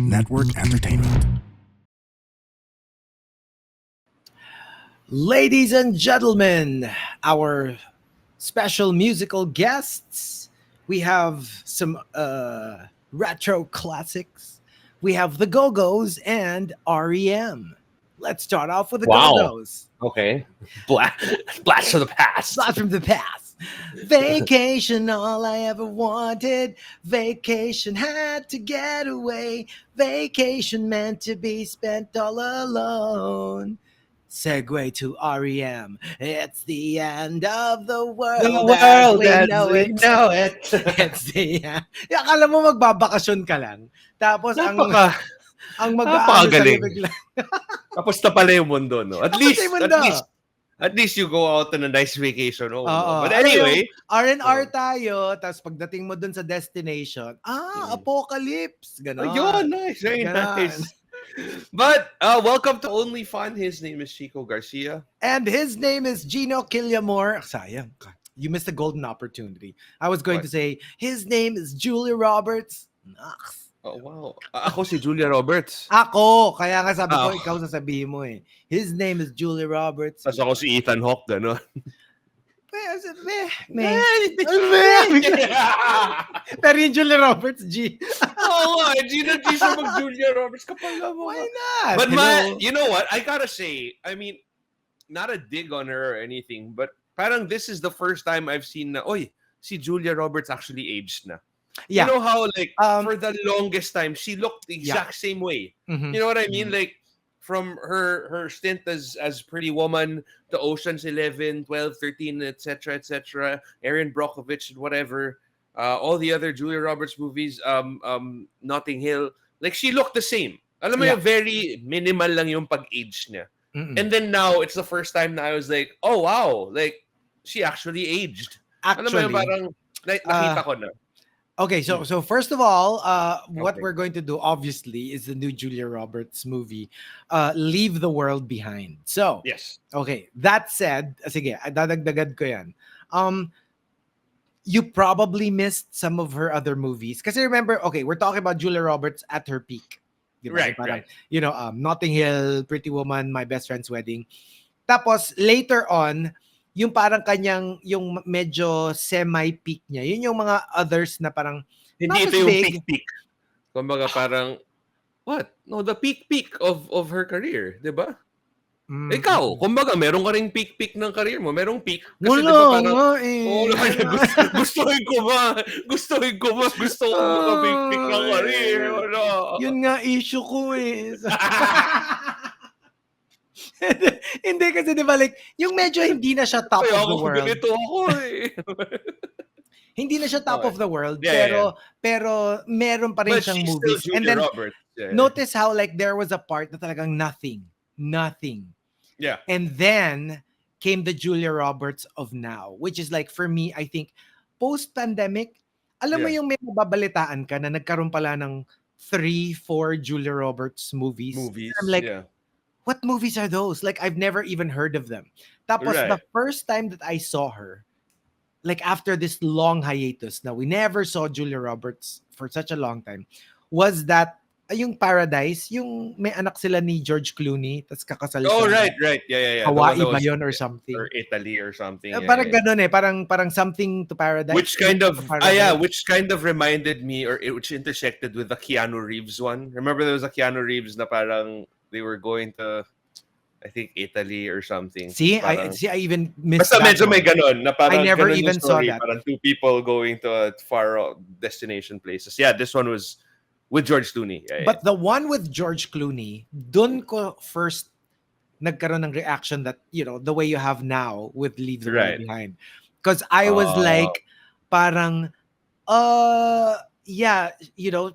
Network Entertainment. Ladies and gentlemen, our special musical guests, we have some retro classics. We have the Go-Go's and REM. Let's start off with the Wow. Go-Go's. Okay. Blast from the past. Blast from the past. Vacation, all I ever wanted. Vacation, had to get away. Vacation, meant to be spent all alone. Segue to REM. It's the end of the world, The world as as know we it. know it. It's the end. Akala mo magbabakasyon ka lang. Tapos ang mag-aano sa'yo Napakagaling. bigla. Tapos na pala yung mundo, no? At Tapos least, yung mundo. at least you go out on a nice vacation. Oh, Oo. no? But Ano yung anyway, R&R tayo, tapos pagdating mo dun sa destination, apocalypse. Ganon. yun, nice, very Ganon. nice. But welcome to Only Fun. His name is Chico Garcia. And his name is Gino Killiamore. Sayang. You missed a golden opportunity. I was going What? to say, his name is Julia Roberts. Naks. Oh, wow. Ako si Julia Roberts. Ako. Kaya nga sabi ko, Ah. ikaw sasabihin mo eh. His name is Julia Roberts. Tapos ako si Ethan Hawke, gano'n. Pero yung Julia Roberts, G. Oo nga, Gina G siya mag-Julia Roberts. Kapal na mo. Why not? But Hello? you know what? I gotta say, I mean, not a dig on her or anything, but parang this is the first time I've seen na, oy, si Julia Roberts actually aged na. Yeah. You know how, like, Um, for the longest time, she looked the exact same way. Mhm. You know what I mean? Like, from her stint as Pretty Woman to Ocean's 11, 12, 13, etc., Erin Brockovich and whatever, all the other Julia Roberts movies, Notting Hill, like, she looked the same. Alam mo Yeah. yung very minimal lang yung pag-age niya. Mm-mm. And then now, it's the first time na I was like, oh, wow, like, she actually aged. Alam mo yung Actually, parang, nakita ko na. okay, so first of all, what Okay. we're going to do, obviously, is the new Julia Roberts movie, Leave the World Behind. So, Yes. okay, that said, sige, dadagdagan ko yan. You probably missed some of her other movies. Kasi remember, okay, we're talking about Julia Roberts at her peak. Di ba? Right, Parang, right. you know, Notting Hill, Pretty Woman, My Best Friend's Wedding. Tapos, later on, yung parang kanyang, yung medyo semi-peak niya, yun yung mga others na parang, Hindi not ito as yung big. peak-peak. Kumbaga parang, what? No, the peak of her career, di ba? Ikaw, kumbaga, meron ka ring peak ng career mo. Merong peak. Kasi di ba Wala parang, nga eh. gustuhin ko ba? Gusto ko maka-peak ng career. Wala. Yun nga issue ko eh. Hindi kasi di ba like, yung medyo hindi na siya top Kaya of the ako world. ganito ako eh. Hindi na siya top Okay. of the world, Yeah, pero meron pa rin But siyang she's movies. still And Julia then Roberts. Yeah. notice how like there was a part na talagang nothing. Yeah. And then came the Julia Roberts of now, which is like for me, I think post-pandemic, alam mo Yeah. yung may mababalitaan ka na nagkaroon pala ng 3-4 Julia Roberts movies. I'm like, yeah. what movies are those? Like, I've never even heard of them. Tapos, Right. the first time that I saw her, like after this long hiatus, now we never saw Julia Roberts for such a long time, was that yung Paradise, yung may anak sila ni George Clooney, tas kakasal Oh, sa right. Yeah. The Hawaii one that ba was- yun or something? Or Italy or something. Parang ganun eh, parang Something to Paradise. Which kind of Paradise. which kind of reminded me, or which intersected with the Keanu Reeves one. Remember there was a Keanu Reeves na parang they were going to, I think, Italy or something. See, Parang, I even missed basta that medyo may one. ganon na parang I never ganon yung even saw story, that. Parang two people going to a far destination places. Yeah, this one was with George Clooney. Yeah, But the one with George Clooney, dun ko first nagkaroon ng reaction that, you know, the way you have now with Leave the World Right. Behind. Because I was like, parang, yeah, you know,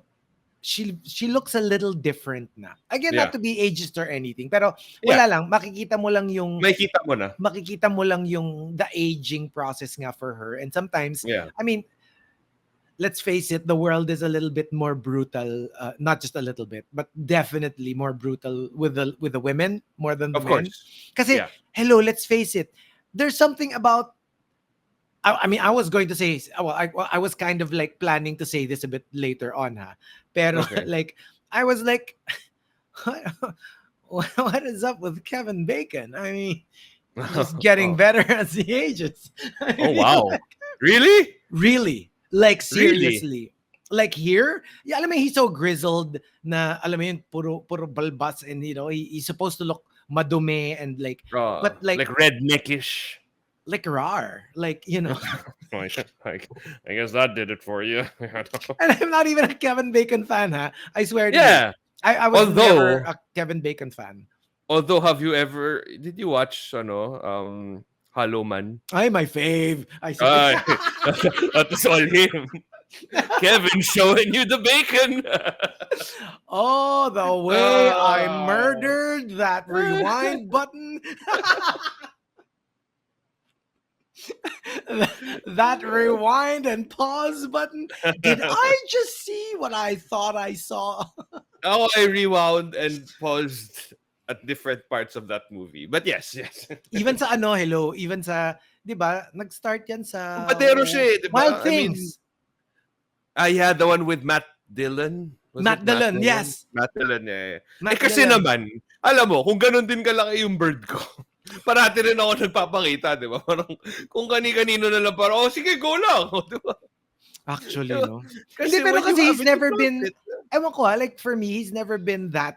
she looks a little different na. Again, Yeah. not to be ageist or anything, pero wala lang, makikita mo lang yung the aging process nga for her. And sometimes, Yeah. I mean, let's face it, the world is a little bit more brutal, not just a little bit, but definitely more brutal with the women more than the Of men. course. Kasi, Yeah. hello, let's face it, there's something about, I mean, I was going to say, I was kind of like planning to say this a bit later on, ha. Pero Okay. like, I was like, what, what is up with Kevin Bacon? I mean, he's just getting Oh. better as he ages. I Oh mean, wow. Really? really, like Really? seriously. Like here, yeah, alam mo, he's so grizzled na, alam mo yun, puro balbas, and he's supposed to look madumi and but Like redneckish. like rar, Like, I guess that did it for you. And I'm not even a Kevin Bacon fan, huh? I swear to you. Yeah. I was never Although, a Kevin Bacon fan. have you ever did you watch Hollow Man? Ay, my fave. I swear. Ay, that's all him. Kevin showing you the bacon. Oh, the way I Ah. murdered that rewind button. That rewind and pause button. Did I just see what I thought I saw? Oh, I rewound and paused at different parts of that movie. But yes, yes. Even sa ano, hello, even sa, 'di ba? Nag-start 'yan sa Kumpatero siya eh, di Wild ba? I mean, Things. yeah, the one with Matt Dillon. Was it Matt Matt Dillon, Dillon? yes. Matt Dillon, yeah. Eh Matt kasi Dillon. naman, alam mo, kung ganun din kalaki yung bird ko, parati rin ako nagpapakita, di ba? Parang kung kani-kanino na lang, parang, oh, sige, go lang. Di ba? Actually, no. Hindi, Kasi pero when you kasi have he's it, you never got been, it. ewan ko like for me, he's never been that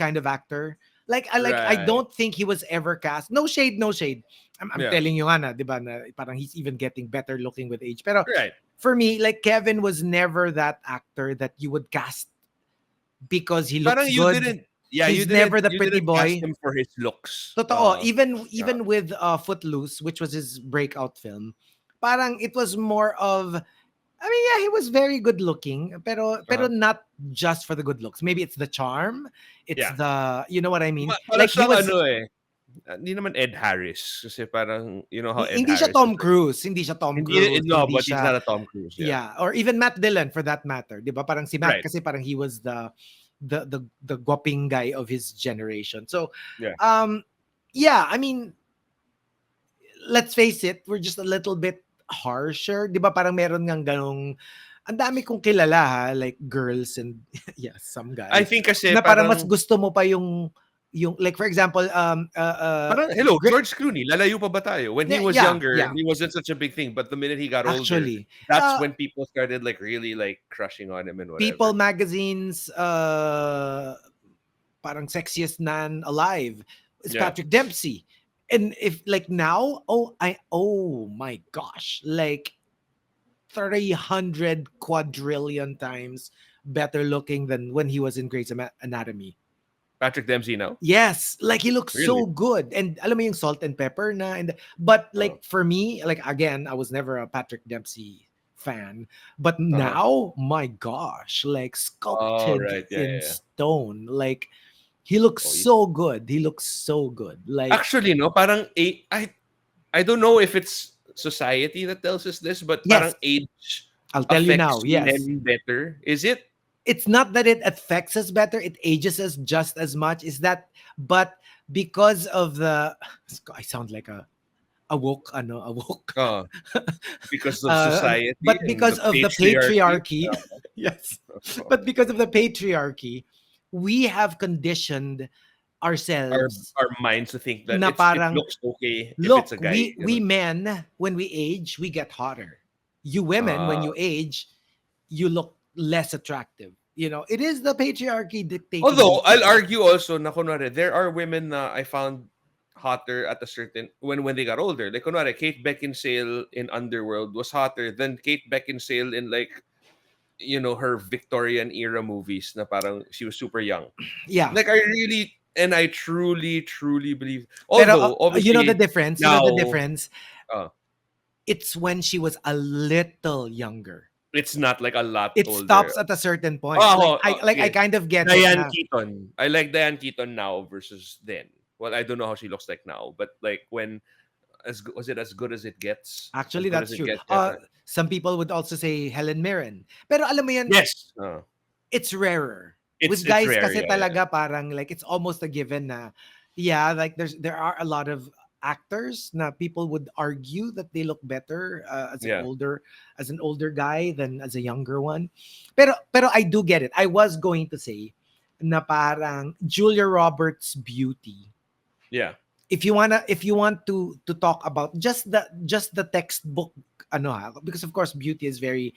kind of actor. I Right. don't think he was ever cast. No shade, no shade. I'm Yeah. telling you nga na, 'di ba, na parang he's even getting better looking with age. Pero Right. for me, like Kevin was never that actor that you would cast because he Parang looks good. He's never the you pretty didn't cast boy. him for his looks. Totoo, Yeah. even with Footloose, which was his breakout film, parang it was more of, I mean, yeah, he was very good looking, pero Uh-huh. not just for the good looks. Maybe it's the charm, it's Yeah. the, you know what I mean? Para Like he siyang was, ano eh, hindi naman Ed Harris. Kasi parang, you know how Ed hindi siya Harris is Tom like, Cruise, hindi siya Tom hindi, Cruise, no, hindi but he's siya, not a Tom Cruise, yeah. yeah, or even Matt Dillon for that matter, 'di ba? Parang si Matt Right. kasi parang he was the guaping guy of his generation. So, Yeah. yeah, I mean, let's face it, we're just a little bit harsher, 'di ba? Parang meron ngang ganong, ang dami kong kilala ha, like girls and yeah, some I guys think kasi na parang mas parang, gusto mo pa yung like for example hello, Gre- George Clooney, lalayo pa ba tayo? When he was yeah, younger, yeah, he wasn't such a big thing. But the minute he got older, actually that's when people started like really like crushing on him and People whatever. magazine's parang sexiest man alive is Yeah. Patrick Dempsey. And if like now, oh my gosh, like 300 quadrillion times better looking than when he was in Grey's Anatomy. Patrick Dempsey now? Yes, like he looks Really? so good. And alam mo yung salt and pepper na, and but Oh. like for me, like again, I was never a Patrick Dempsey fan, but Uh-huh. now, my gosh, like Oh, sculpted right. Yeah, in yeah, yeah. stone. Like he looks Oh, so good. He looks so good. Like actually, no, parang I don't know if it's society that tells us this, but parang yes, age I'll tell you now. affects Yes. men better. Is it? It's not that it affects us better, it ages us just as much. Is that, but because of the, I sound like a woke, ano, a woke. Uh, because of society But and because the of the patriarchy. patriarchy, yes, but because of the patriarchy, we have conditioned our ourselves our minds to think that na it parang, looks okay if it's look, a guy. we men, when we age, we get hotter. You women, when Uh, you age, you look less attractive. It is the patriarchy dictating although these I'll things. argue also na kunwari, there are women na I found hotter at a certain when they got older. Like kunwari, Kate Beckinsale in Underworld was hotter than Kate Beckinsale in like her Victorian era movies na parang she was super young. Yeah. Like I really and I truly truly believe. Pero Although you know the obviously difference? You know now the difference? uh, It's when she was a little younger. it's not like a lot It older. stops at a certain point. Like Oh, I sige. kind of get it Diane na. Keaton. I like Diane Keaton now versus then. Well, I don't know how she looks like now, but like when was it as good as it gets? As Actually, good as that's it true. gets. Yata. Some people would also say Helen Mirren. Pero alam mo yan, Yes. it's rarer. With It's guys rare. kasi Yeah, yeah. talaga parang like it's almost a given na, yeah, like there are a lot of actors na people would argue that they look better Yeah. as an older guy than as a younger one. Pero I do get it. I was going to say na parang Julia Roberts' beauty. Yeah. If you want to talk about just the textbook, because of course beauty is very,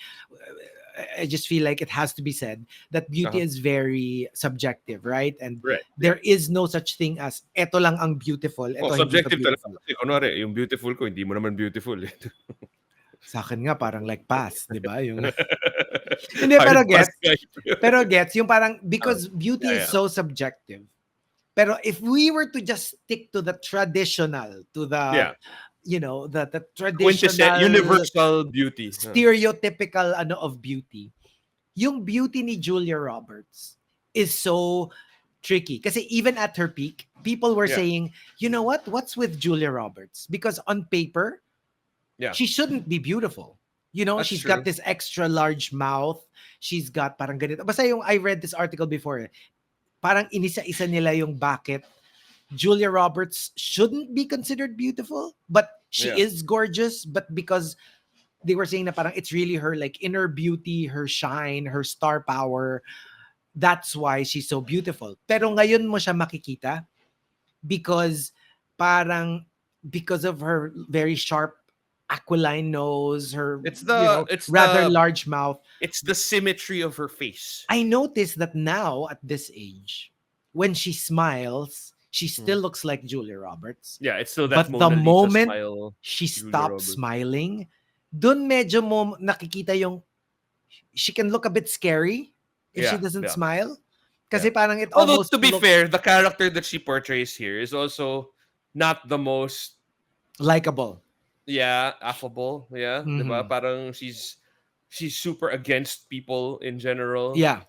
I just feel like it has to be said that beauty Uh-huh. is very subjective, right? And Right. Yeah. there is no such thing as eto lang ang beautiful, Oh, eto hindi to subjective talaga beautiful. kasi kunwari yung beautiful ko hindi mo naman beautiful eh. Sa akin nga parang like pass, 'di ba? Yung hindi, Hard pass nga pero yun. gets yung parang Ah, because beauty yeah, is yeah. so subjective. Pero if we were to just stick to the traditional, to the, Yeah. the traditional Universal beauty. stereotypical of beauty, yung beauty ni Julia Roberts is so tricky. Kasi even at her peak, people were Yeah. saying, you know what? What's with Julia Roberts? Because on paper, Yeah. she shouldn't be beautiful. That's She's got true. this extra large mouth. She's got parang ganito. Basta yung I read this article before, parang inisa-isa nila yung bakit Julia Roberts shouldn't be considered beautiful, but she Yeah. is gorgeous. But because they were saying na parang it's really her like inner beauty, her shine, her star power. That's why she's so beautiful. Pero ngayon mo siya makikita because parang because of her very sharp aquiline nose, her It's the it's rather the large mouth. it's the symmetry of her face. I noticed that now at this age, when she smiles, she Mhm. still looks like Julia Roberts. Yeah, it's still that But the Mona Lisa moment smile, she Julia stops Roberts. smiling, dun medyo mo nakikita yung she can look a bit scary if she Yeah, doesn't yeah, smile. yeah. Kasi parang it Although almost to be looks fair, the character that she portrays here is also not the most likable. affable. Yeah, 'di ba? Mhm. Parang she's super against people in general. Yeah.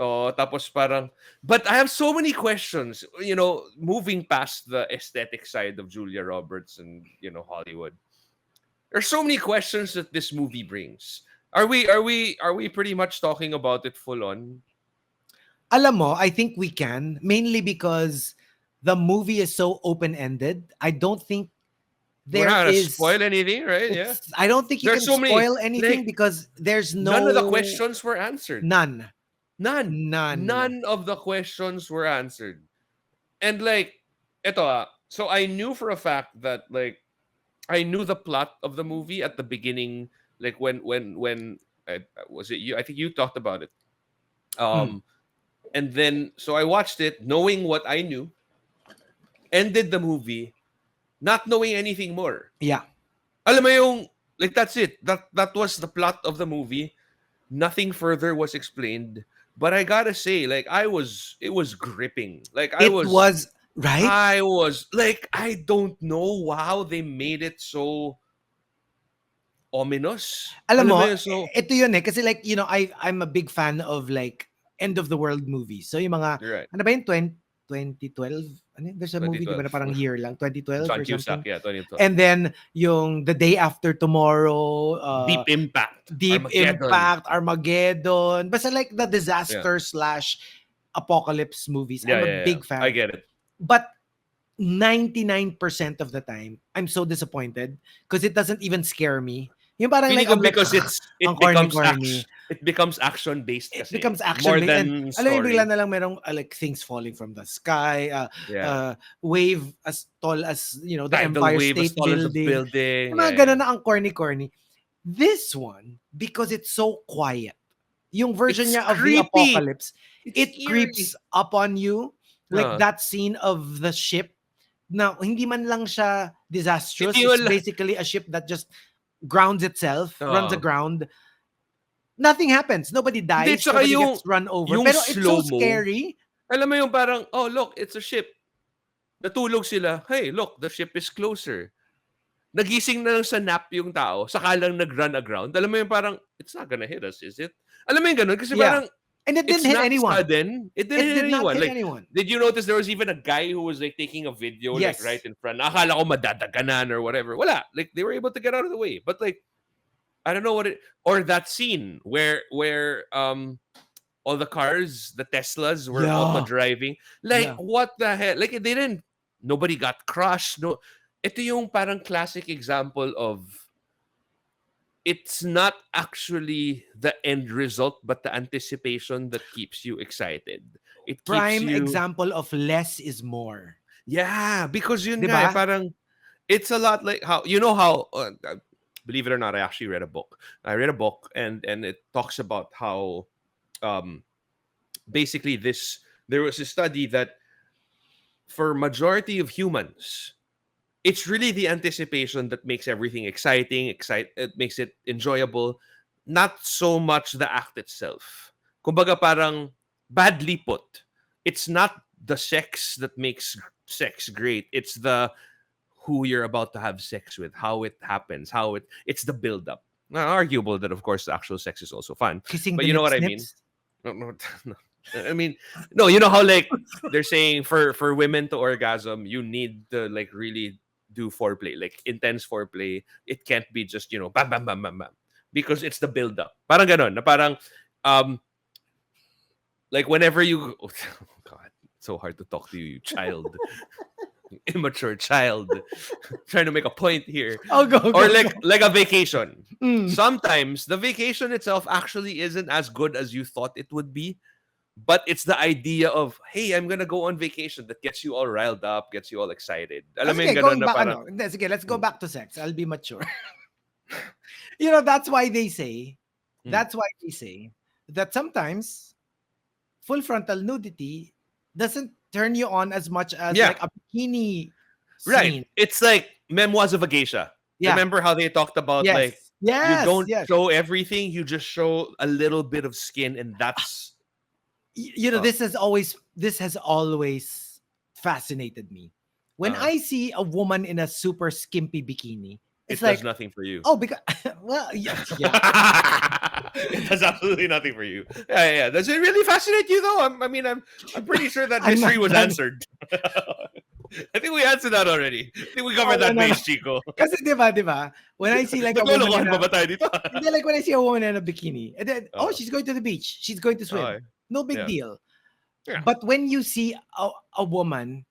Oh, tapos parang but I have so many questions, moving past the aesthetic side of Julia Roberts and, Hollywood. There's so many questions that this movie brings. Are we pretty much talking about it full on? Alam mo, I think we can, mainly because the movie is so open-ended. I don't think We're there not gonna is spoil anything, right? Yeah. I don't think you There's can so many spoil anything like because there's none of the no questions were answered. none. None. None. None of the questions were answered. And like eto so I knew for a fact that like I knew the plot of the movie at the beginning, like when was it you? I think you talked about it. Mm. Um, and then so I watched it, knowing what I knew, ended the movie, not knowing anything more. Yeah. Alam mo yung like that's it. That was the plot of the movie. Nothing further was explained. But I gotta say, like it was gripping. Like It was right. I was like, I don't know how they made it so ominous. Alam Alam mo, mo yun, so, ito yun eh. Kasi like, I'm a big fan of like end of the world movies. So yung mga, you're right. ano ba yun, 2012? Ano yun? There's a movie, di ba, na 2012. parang year lang, 2012 John or Cusack, something. yeah, 2012. And then yung The Day After Tomorrow, Deep Impact. Deep Armageddon. Impact, Armageddon. Basta like the Yeah. disaster slash apocalypse movies. Yeah, I'm a yeah, yeah. big fan. I get it. But 99% of the time, I'm so disappointed because it doesn't even scare me. Yung parang Feeling like, ko I'm like, because ang corny-corny. it becomes action based It kasi. becomes action More based. And than alam mo, bigla story. na lang merong like things falling from the sky, Yeah. wave as tall as, the Tidal Empire wave as State tall as a Building. building. Yung mga Yeah, ganun yeah. na ang corny-corny. This one, because it's so quiet, yung version It's niya of the creepy. apocalypse, It's it eerie. creeps up on you. Like Uh. that scene of the ship. Now, hindi man lang siya disastrous. Hindi It's wala. basically a ship that just grounds itself, runs Uh. aground. Nothing happens. Nobody Hindi, dies. tsaka Nobody gets run over. yung Pero it's so slow-mo, scary. alam mo yung parang, oh, look, it's a ship. Natulog sila. Hey, look, the ship is closer. Nagising na lang sa nap yung tao, saka lang nag-run aground. Alam mo yung parang, it's not gonna hit us, is it? Alam mo yung ganun? Kasi Yeah. parang, And it didn't it's hit not anyone. sudden. It didn't It hit did not anyone. hit Like, anyone. did you notice there was even a guy who was like taking a video Yes. like right in front? Akala ko madadaganan or whatever. Wala. Like, they were able to get out of the way. But like, I don't know what it, or that scene where all the cars, the Teslas were Yeah. auto-driving. Like, Yeah. what the hell? Like, it didn't, nobody got crushed. No, ito yung parang classic example of it's not actually the end result, but the anticipation that keeps you excited. It keeps Prime you, example of less is more. yeah, because yun 'Di nga, ba? parang, it's a lot like how, you know how, believe it or not, I actually read a book. I read a book, and it talks about how, um, basically there was a study that for majority of humans, it's really the anticipation that makes everything exciting, it makes it enjoyable, not so much the act itself. Kumbaga parang badly put, it's not the sex that makes sex great. It's the who you're about to have sex with, how it happens, it's the build up. Now, arguable that of course the actual sex is also fun, Kissing but the you know nip what I mean. snips. No, no, no. I mean, no, you know how like they're saying for women to orgasm, you need to like really do foreplay, like intense foreplay. It can't be just, bam bam bam bam bam, because it's the build up. Parang ganon, na parang um like whenever you oh, god, it's so hard to talk to you, you child. Immature child trying to make a point here. Oh, go, Or go, go. like a vacation. Mm. Sometimes the vacation itself actually isn't as good as you thought it would be, but it's the idea of, hey, I'm gonna go on vacation that gets you all riled up, gets you all excited. Oh, Alam mo sige, yung ganun going na back, parang, Hindi, sige, let's go mm, back to sex. I'll be mature. You know, that's why they say, mm. that's why they say that sometimes full frontal nudity doesn't turn you on as much as Yeah, like a bikini right. scene. It's like Memoirs of a Geisha. Yeah. Remember how they talked about Yes. like you Yes. don't Yes. show everything, you just show a little bit of skin, and that's You know, uh this has always fascinated me. When uh I see a woman in a super skimpy bikini, it's it does like, nothing for you. oh, because well, yeah, yeah. It does absolutely nothing for you. Yeah, yeah, yeah. Does it really fascinate you though? I'm pretty sure that I'm mystery not was done. answered. I think we answered that already. I think we No, covered no, that no, no. base, Chico. Kasi di ba, when I see like a woman in Naglolokohan pa a ba tayo dito? Hindi, like when I see a woman in a bikini, and then, oh, Oo. she's going to the beach, she's going to swim. Okay. No big Yeah. deal. Yeah. But when you see a woman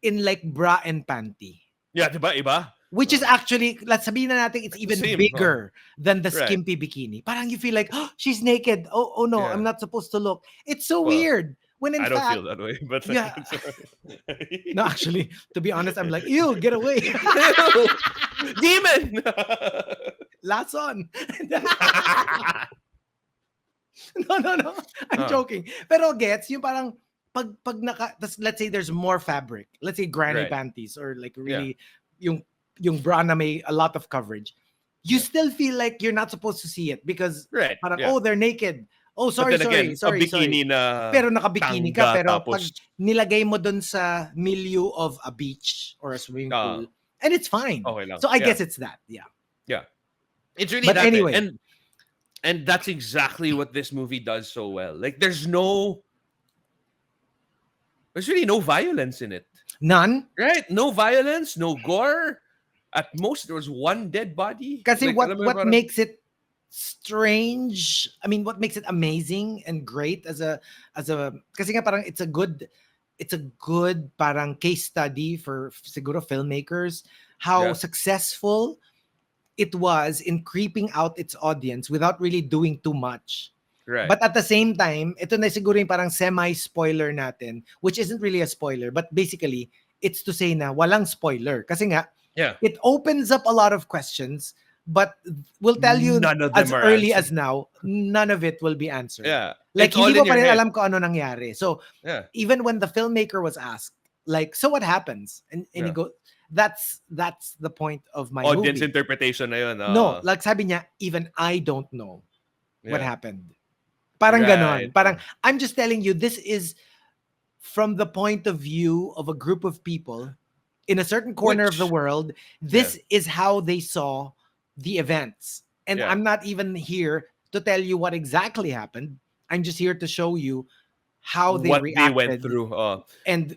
in like bra and panty, Yeah, diba? Iba? which is Oh. actually, let's sabihin na natin, it's It's the even same. Oh. bigger than the Right. skimpy bikini. Parang you feel like, oh, she's naked. Oh no, I'm Yeah. not supposed to look. It's so Well, weird. When in I don't feel fact, that way, but yeah, it's no, actually, to be honest, I'm like, ew, get away. Ew! Demon! Last on. No, no, no. I'm Oh, joking. Pero gets, yung parang, let's say there's more fabric. Let's say granny right. panties or like Yeah. really, yung, yung bra na may a lot of coverage. You Yeah. still feel like you're not supposed to see it because Right. parang, Yeah. oh, they're naked. Oh, But sorry, then sorry, again, a sorry, sorry. bikini na Pero nakabikini ka, tanga pero pag tapos nilagay mo dun sa milieu of a beach or a swimming pool, and it's fine. okay lang. So I Yeah. guess it's that, yeah. Yeah. It's really But that eh. anyway, And that's exactly what this movie does so well. Like there's really no violence in it. none. Right? No violence, no gore. At most there was one dead body. Kasi Like what alam mo what parang makes it strange, I mean, what makes it amazing and great as a kasi nga parang it's a good parang case study for siguro filmmakers, how yeah. successful it was in creeping out its audience without really doing too much. Right. But at the same time, ito na siguro yung parang semi-spoiler natin, which isn't really a spoiler, but basically, it's to say na walang spoiler. Kasi nga, Yeah. it opens up a lot of questions, but we'll tell you None of as them are early answered. as now, none of it will be answered. Yeah. Like, It's all hindi in mo pa your rin head. alam kung ano nangyari. So, Yeah. even when the filmmaker was asked, like, so what happens? And he Yeah. goes, that's the point of my Audience movie. interpretation na yun. No, like sabi niya, even I don't know what Yeah. happened. Parang Right. ganon. Parang, I'm just telling you, this is from the point of view of a group of people in a certain corner of the Which world. This is how they saw the events. And Yeah. I'm not even here to tell you what exactly happened. I'm just here to show you how they what they went reacted through. and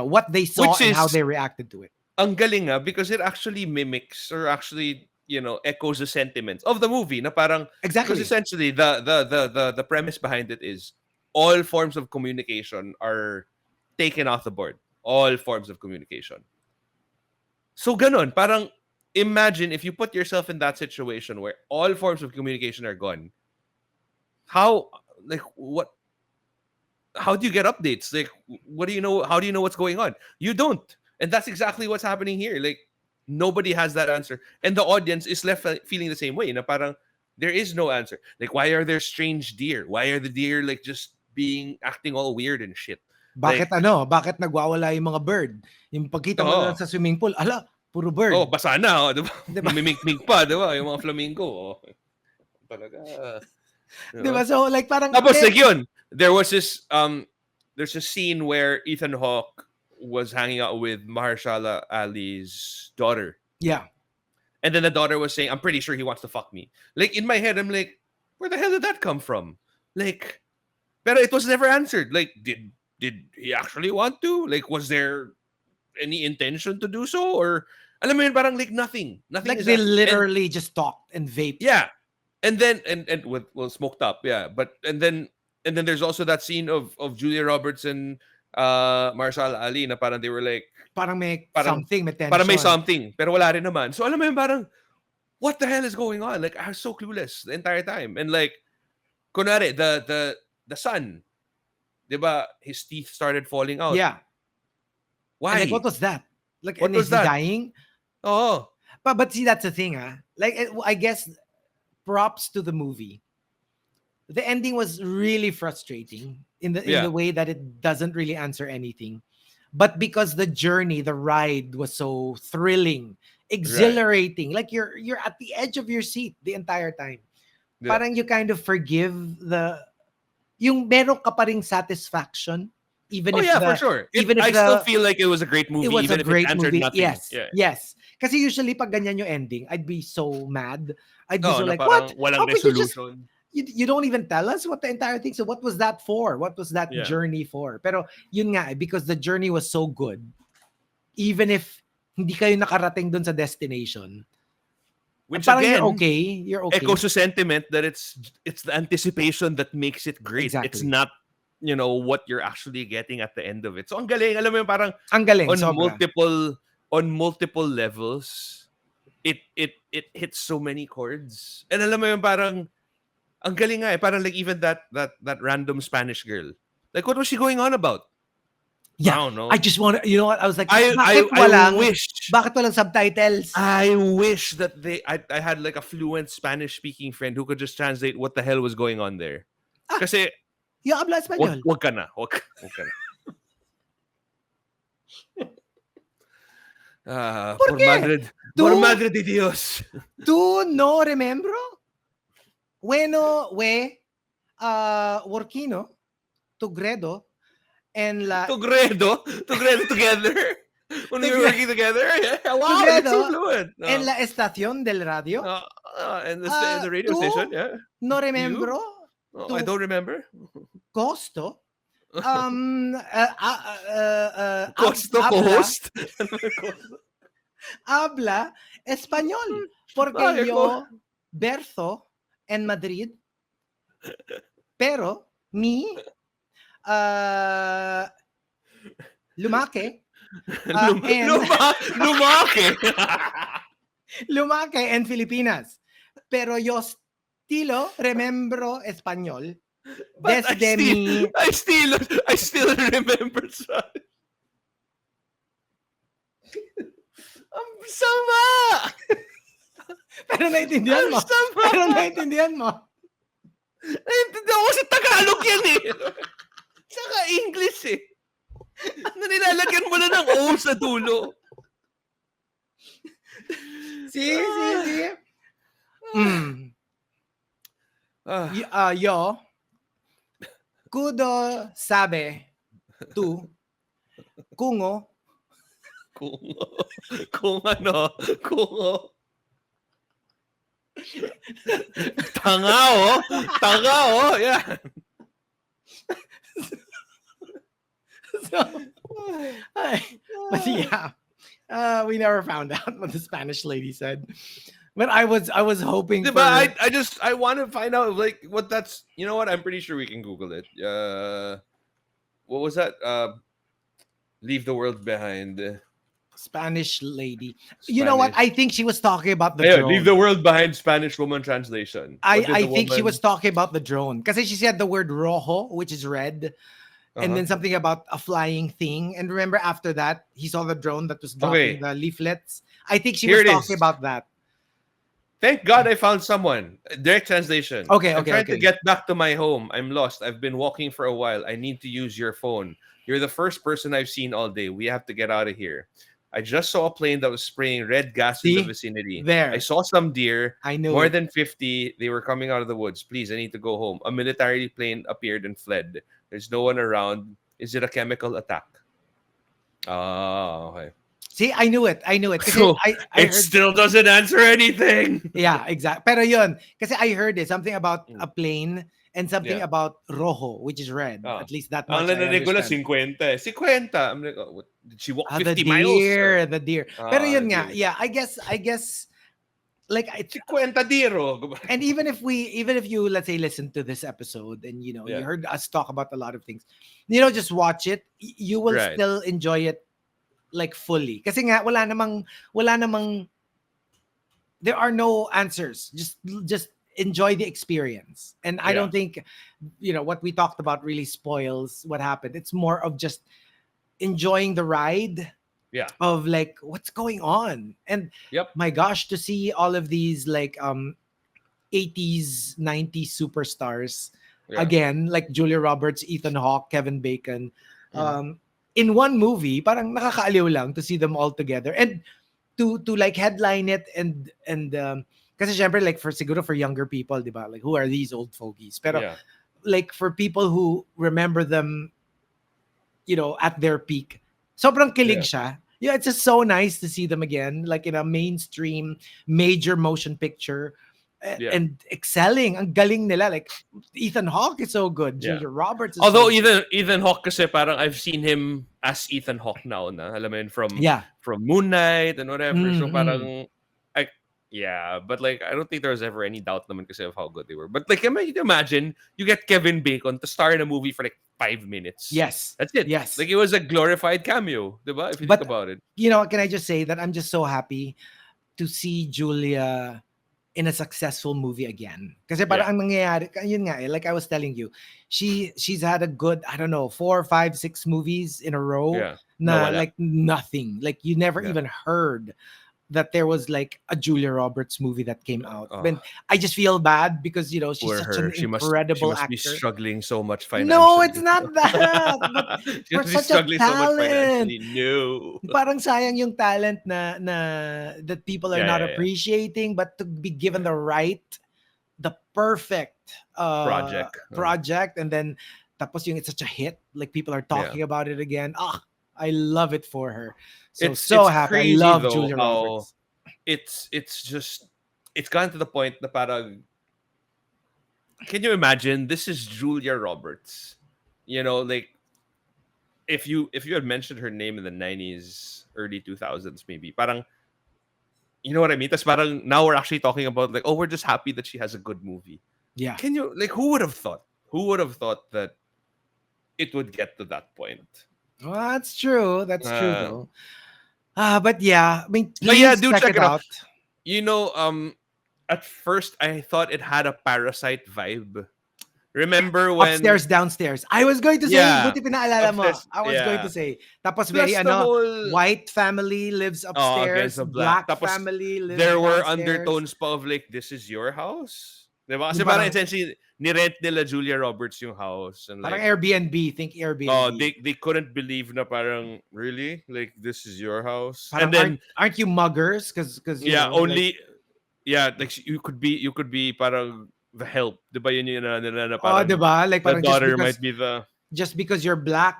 what they saw Which and how is they reacted to it. ang galing because it actually mimics or actually echoes the sentiments of the movie na parang because Exactly. essentially the premise behind it is all forms of communication are taken off the board, all forms of communication. So ganon, parang imagine if you put yourself in that situation where all forms of communication are gone. How, like, what, how do you get updates? Like, what do you know? How do you know what's going on? You don't. And that's exactly what's happening here. Like, nobody has that answer. And the audience is left feeling the same way. Na parang, there is no answer. Like, why are there strange deer? Why are the deer, like, just acting all weird and shit? Bakit Like, bakit nagwawala yung mga bird? Yung pagkita mo na lang oh, sa swimming pool, ala, puro oh, bird. basa na, oh, diba? 'Di ba? Mimikmik pa, diba? Yung mga flamingo, oh. Talaga, 'Di ba? diba? So like parang Tapos, like, yun, there was this, there's a scene where Ethan Hawke was hanging out with Mahershala Ali's daughter. yeah. And then the daughter was saying, I'm pretty sure he wants to fuck me. Like, in my head, I'm like, where the hell did that come from? Like, but it was never answered. Like, did he actually want to? Like, was there any intention to do so? Or, alam mo yun, parang like nothing. Nothing Like is they that. And, literally just talked and vaped. yeah. And then, and with, well, smoked up, yeah. But, and then there's also that scene of Julia Roberts and Mahershala Ali na parang they were like, Parang may parang, something, may tension. parang may something, pero wala rin naman. So alam mo yun, parang, what the hell is going on? Like, I was so clueless the entire time. And like, kunwari, the son, diba, his teeth started falling out. Yeah. Why? And like, what was that? Like, What and was is he that? dying? Oh. But see, that's the thing, Like, I guess props to the movie. The ending was really frustrating in the way that it doesn't really answer anything. But because the journey, the ride was so thrilling, exhilarating, like you're at the edge of your seat the entire time. Yeah. Parang you kind of forgive yung meron ka pa ring satisfaction, even if for sure. I still feel like it was a great movie, it was even a if great it answered movie. nothing. Yes, Yeah. yes. Kasi usually pag ganyan yung ending, I'd be so mad. I'd be so na like, parang what? walang How could you just resolution. you don't even tell us what the entire thing. So what was that for? What was that journey for? Pero yun nga, because the journey was so good, even if hindi kayo nakarating dun sa destination, which parang again, you're okay. Echoes a sentiment that it's the anticipation that makes it great. Exactly. It's not, what you're actually getting at the end of it. So ang galing, alam mo yung parang ang galing, on multiple levels, it hits so many chords. And alam mo yung parang ang galing nga eh. Parang like even that random Spanish girl. Like, what was she going on about? Yeah. I don't know. I just want to, you know what? I was like, I wish. Bakit walang subtitles? I wish that I had like a fluent Spanish speaking friend who could just translate what the hell was going on there. Kasi, yo habla español. Wag ka na. Wag ka na. ¿Por qué? Por madre de Dios. ¿Tú no remembro? Bueno, Workino, Tugredo, and Tugredo together? When we were working together? Yeah. Wow, Tugredo, it's so fluent. No. En la estación del radio. And the radio station, yeah. No remembro. I don't remember. Costo. Costo co-host. Habla español. Porque yo berzo en Madrid. Pero lumaki. Lumaki en Filipinas. Pero yo estilo remembro español. Desde I still remember. Ang sama! Pero naintindihan mo. Naintindihan ko sa Tagalog yan eh. Saka English eh. Na nilalagyan mo na ng O sa dulo. Sí. Yo, kudo sabe, tú, kungo. Kung ano. Tanga oh. Yeah. But yeah, we never found out what the Spanish lady said. But I was hoping. But I want to find out like what that's. You know what? I'm pretty sure we can Google it. What was that? Leave the world behind. Spanish lady. You know what? I Spanish. think she was talking about the Ayun, leave the drone. world behind Spanish woman translation. What did I the think she was woman? talking about the drone because she said the word rojo, which is red, and Uh-huh. then something about a flying thing. And remember, after that, he saw the drone that was dropping Okay, the leaflets. I think she here was it talking is. about that. Thank God I found someone. Direct translation. Okay, I'm okay, trying to okay. get back to my home. I'm lost. I've been walking for a while. I need to use your phone. You're the first person I've seen all day. We have to get out of here. I just saw a plane that was spraying red gas in the See, vicinity. I there, saw some deer, I knew more it. than 50. They were coming out of the woods. Please, I need to go home. A military plane appeared and fled. There's no one around. Is it a chemical attack? Ah, okay. See, I knew it. I knew it because So I it heard. still doesn't answer anything. Yeah, exactly. Pero yun, kasi I heard it, something about Mm, a plane and something yeah. about rojo, which is red. Ah. At least that Ang much I narinig ko lang understand. 50 eh. 50. I'm like, oh, what? Did she walk Ah, the 50 miles? deer, the deer. Pero Ah, yun nga, dear. yeah, I guess, like it's, 50 diro. and even if you, let's say, listen to this episode and you Yeah. heard us talk about a lot of things, just watch it. You will Right. still enjoy it like fully. Kasi nga wala namang there are no answers. Just enjoy the experience. And I Yeah. don't think what we talked about really spoils what happened. It's more of just enjoying the ride Yeah. of like what's going on. And Yep. my gosh, to see all of these like 80s 90s superstars Yeah. again, like Julia Roberts, Ethan Hawke, Kevin Bacon, Mhm. in one movie, parang nakakaaliw lang to see them all together and to like headline it and kasi syempre like for siguro for younger people, 'di ba? Like who are these old fogies? Pero Yeah. like for people who remember them, at their peak, sobrang kilig Yeah. siya. Yeah, it's just so nice to see them again, like in a mainstream major motion picture Yeah. and excelling. Ang galing nila. Like Ethan Hawke is so good. Yeah. Julia Roberts is so Although good. Ethan Hawke kasi parang I've seen him as Ethan Hawke now na. Alam mo yun, Yeah. from Moon Knight and whatever. So Mm-mm. parang I yeah, but like I don't think there was ever any doubt naman kasi of how good they were. But like imagine you get Kevin Bacon to star in a movie for like 5 minutes. Yes. That's it. Yes. Like it was a glorified cameo, diba? If you think But about it. can I just say that I'm just so happy to see Julia in a successful movie again. Kasi Yeah. parang ang nangyayari, yun nga like I was telling you, she's had a good, I don't know, 4, 5, 6 movies in a row Yeah. na Nawala. like nothing. Like you never Yeah. even heard that there was like a Julia Roberts movie that came out. Oh, And I just feel bad because she's poor such an her. She incredible must be actor. struggling so much No, it's financially. not that. But She for must be such a struggling so much talent, financially. No. parang sayang yung talent na that people are Yeah, not yeah, yeah. appreciating, but to be given Yeah. the perfect Project. project, and then tapos yung it's such a hit, like people are Yeah. talking about it again. I love it for her. So It's happy. I crazy love though Julia how Roberts. it's just it's gotten to the point na parang can you imagine this is Julia Roberts. Like if you had mentioned her name in the 90s, early 2000s maybe, parang you know what I mean? That's parang now we're actually talking about like, oh, we're just happy that she has a good movie. Yeah. Can you like who would have thought? Who would have thought that it would get to that point? Well, that's true. That's true Uh, though. But yeah, I mean, but yeah, please do check check it it out. out. You know, at first I thought it had a Parasite vibe. Remember Upstairs, when downstairs. I was going to say, yeah, buti pinaalala mo. upstairs I was going to yeah. say. Tapos very Plus the whole white family lives against upstairs, the black. black Tapos family lives there were downstairs. undertones pa of like this is your house. Diba? Yung Kasi parang parang essentially nirent nila Julia Roberts yung house and parang like Airbnb, think Airbnb. they couldn't believe na parang really like this is your house. Parang And then aren't you muggers? Because yeah, like only yeah, like you could be parang the help. Diba yun yung na oh, parang 'di ba? Like the parang just daughter because might be the you're black,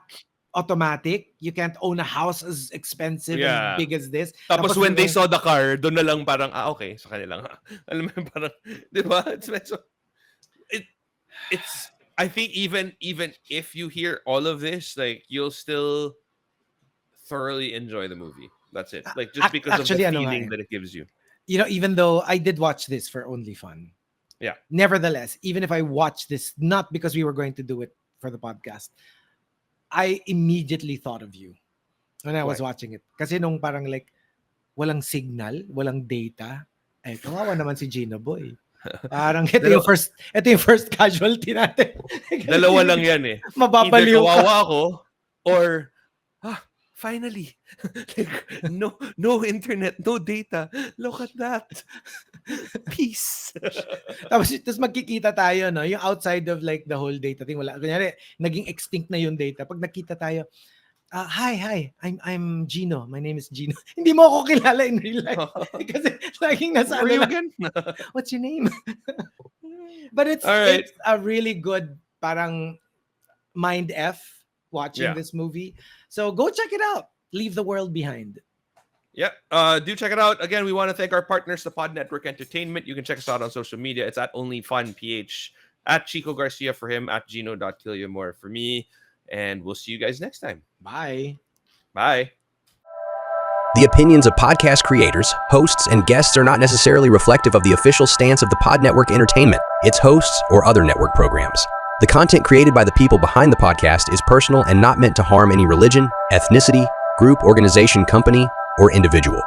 automatic, you can't own a house as expensive and yeah. big as this. Tapos Tapos when they saw the car, doon na lang parang okay, sa kanilang. Alam mo yun, parang 'di ba? It it's I think even if you hear all of this, like you'll still thoroughly enjoy the movie. That's it. Like just because of the actually ano nga feeling eh. that it gives you. Even though I did watch this for only fun, Yeah. nevertheless, even if I watched this not because we were going to do it for the podcast, I immediately thought of you. when I was Why? watching it. Kasi nung parang like, walang signal, walang data. Eh, kawawa naman si Gino Boy. Parang ito yung first casualty natin. Dalawa lang yan eh. Either Mababaliw ka. kawawa ako or finally. Like, no internet, no data. Look at that. Peace. Tapos magkikita tayo, no? Yung outside of like the whole data thing, wala. Kunyari, naging extinct na yung data. Pag nakita tayo, hi, I'm Gino. My name is Gino. Hindi mo ako kilala in real life. Kasi laging nasa Who are you lang. again? What's your name? But it's a really good parang mind F watching this movie. So go check it out. Leave the world behind. Yeah, do check it out. Again, we want to thank our partners, the Pod Network Entertainment. You can check us out on social media. It's at OnlyFunPH, at Chico Garcia for him, at Gino.Killiamore for me. And we'll see you guys next time. Bye. Bye. The opinions of podcast creators, hosts, and guests are not necessarily reflective of the official stance of the Pod Network Entertainment, its hosts, or other network programs. The content created by the people behind the podcast is personal and not meant to harm any religion, ethnicity, group, organization, company, or individual.